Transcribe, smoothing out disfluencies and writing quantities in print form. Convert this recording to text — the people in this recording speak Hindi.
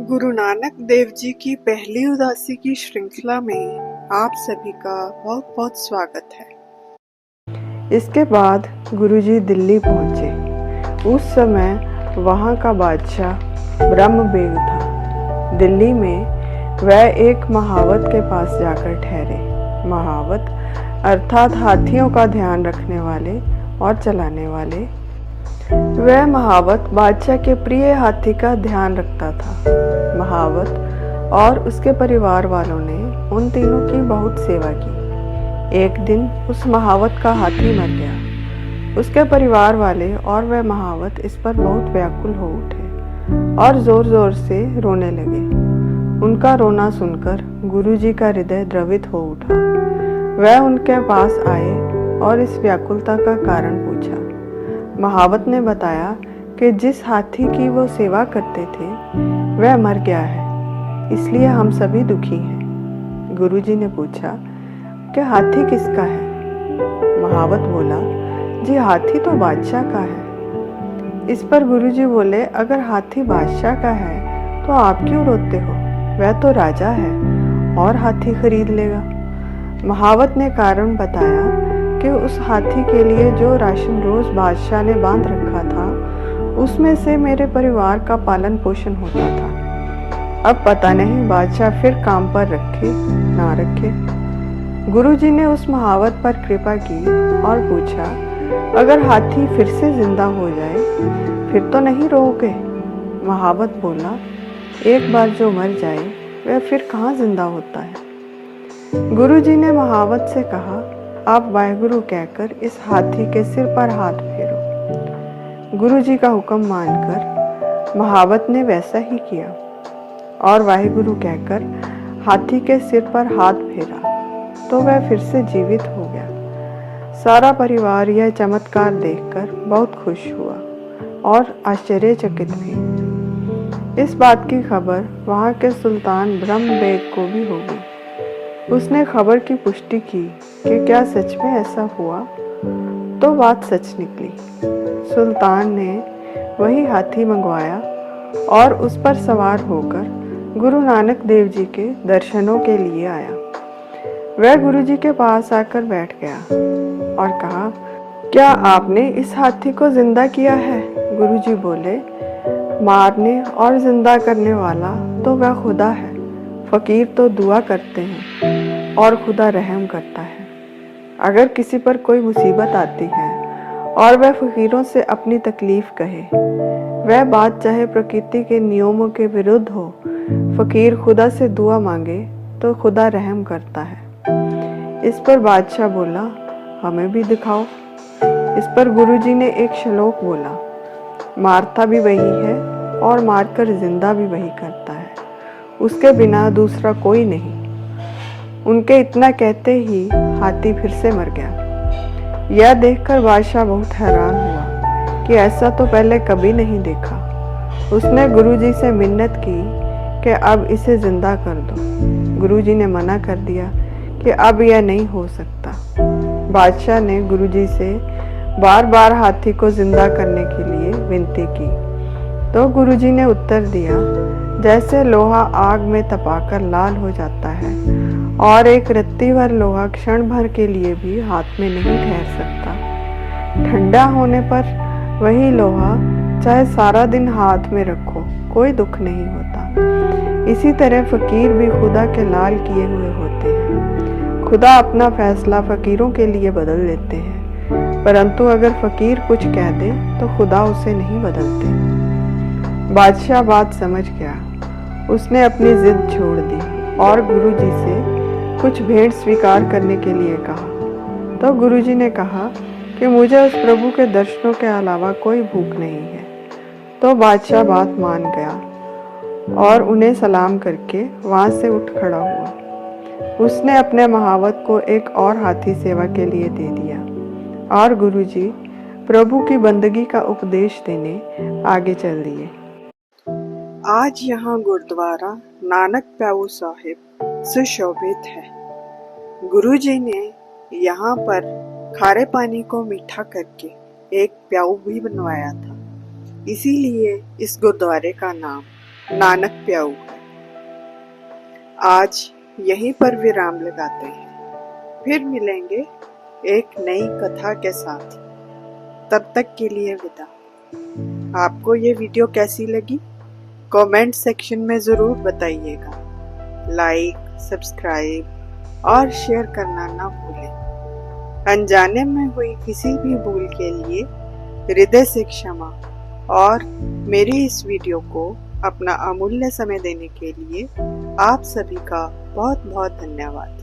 गुरु नानक देव जी की पहली उदासी की श्रृंखला में आप सभी का बहुत बहुत स्वागत है। इसके बाद गुरुजी दिल्ली पहुंचे। उस समय वहां का बादशाह ब्रह्मबेग था। दिल्ली में वह एक महावत के पास जाकर ठहरे। महावत अर्थात हाथियों का ध्यान रखने वाले और चलाने वाले। वह महावत बादशाह के प्रिय हाथी का ध्यान रखता था। महावत और उसके परिवार वालों ने उन तीनों की बहुत सेवा की। एक दिन उस महावत का हाथी मर गया। उसके परिवार वाले और वह महावत इस पर बहुत व्याकुल हो उठे और जोर जोर से रोने लगे। उनका रोना सुनकर गुरुजी का हृदय द्रवित हो उठा। वह उनके पास आए और इस व्याकुलता का कारण पूछा। महावत ने बताया कि जिस हाथी की वो सेवा करते थे वह मर गया है, इसलिए हम सभी दुखी हैं। गुरुजी ने पूछा कि हाथी किसका है? महावत बोला, जी हाथी तो बादशाह का है। इस पर गुरुजी बोले, अगर हाथी बादशाह का है तो आप क्यों रोते हो? वह तो राजा है और हाथी खरीद लेगा। महावत ने कारण बताया कि उस हाथी के लिए जो राशन रोज बादशाह ने बांध रखा था उसमें से मेरे परिवार का पालन पोषण होता था। अब पता नहीं बादशाह फिर काम पर रखे ना रखे। गुरुजी ने उस महावत पर कृपा की और पूछा, अगर हाथी फिर से जिंदा हो जाए फिर तो नहीं रोओगे? महावत बोला, एक बार जो मर जाए वह फिर कहाँ जिंदा होता है। गुरुजी ने महावत से कहा, आप वाहेगुरु कहकर इस हाथी के सिर पर हाथ फेरो। गुरुजी का हुक्म मानकर महावत ने वैसा ही किया और वाहेगुरु कहकर हाथी के सिर पर हाथ फेरा तो वह फिर से जीवित हो गया। सारा परिवार यह चमत्कार देखकर बहुत खुश हुआ और आश्चर्यचकित भी। इस बात की खबर वहां के सुल्तान ब्रह्मबेग को भी हो गई। उसने खबर की पुष्टि की कि क्या सच में ऐसा हुआ, तो बात सच निकली। सुल्तान ने वही हाथी मंगवाया और उस पर सवार होकर गुरु नानक देव जी के दर्शनों के लिए आया। वह गुरुजी के पास आकर बैठ गया और कहा, क्या आपने इस हाथी को जिंदा किया है? गुरुजी बोले, मारने और जिंदा करने वाला तो वह खुदा है। फकीर तो दुआ करते हैं और खुदा रहम करता है। अगर किसी पर कोई मुसीबत आती है और वह फकीरों से अपनी तकलीफ कहे, वह बात चाहे प्रकृति के नियमों के विरुद्ध हो, फकीर खुदा से दुआ मांगे तो खुदा रहम करता है। इस पर बादशाह बोला, हमें भी दिखाओ। इस पर गुरुजी ने एक श्लोक बोला, मारता भी वही है और मारकर जिंदा भी वही करता है, उसके बिना दूसरा कोई नहीं। उनके इतना कहते ही हाथी फिर से मर गया। यह देखकर बादशाह बहुत हैरान हुआ कि ऐसा तो पहले कभी नहीं देखा। उसने गुरुजी से मिन्नत की कि अब इसे जिंदा कर दो। गुरुजी ने मना कर दिया कि अब यह नहीं हो सकता। बादशाह ने गुरुजी से बार बार हाथी को जिंदा करने के लिए विनती की तो गुरुजी ने उत्तर दिया, जैसे लोहा आग में तपाकर लाल हो जाता है और एक रत्ती भर लोहा क्षण भर के लिए भी हाथ में नहीं ठहर सकता, ठंडा होने पर वही लोहा चाहे सारा दिन हाथ में रखो कोई दुख नहीं होता। इसी तरह फकीर भी खुदा के लाल किए हुए होते हैं। खुदा अपना फैसला फकीरों के लिए बदल देते हैं, परंतु अगर फकीर कुछ कह दे तो खुदा उसे नहीं बदलते। बादशाह बात समझ गया। उसने अपनी जिद छोड़ दी और गुरुजी से कुछ भेंट स्वीकार करने के लिए कहा। तो गुरुजी ने कहा कि मुझे उस प्रभु के दर्शनों के अलावा कोई भूख नहीं है। तो बादशाह बात मान गया और उन्हें सलाम करके वहां से उठ खड़ा हुआ। उसने अपने महावत को एक और हाथी सेवा के लिए दे दिया और गुरुजी प्रभु की बंदगी का उपदेश देने आगे चल दिए। आज यहाँ गुरुद्वारा नानक प्याऊ साहिब सुशोभित है। गुरुजी ने यहाँ पर खारे पानी को मीठा करके एक प्याऊ भी बनवाया था, इसीलिए इस गुरुद्वारे का नाम नानक प्याऊ है। आज यहीं पर विराम लगाते हैं, फिर मिलेंगे एक नई कथा के साथ। तब तक के लिए विदा। आपको ये वीडियो कैसी लगी कमेंट सेक्शन में ज़रूर बताइएगा। लाइक, सब्सक्राइब और शेयर करना ना भूलें। अनजाने में हुई किसी भी भूल के लिए हृदय से क्षमा और मेरी इस वीडियो को अपना अमूल्य समय देने के लिए आप सभी का बहुत बहुत धन्यवाद।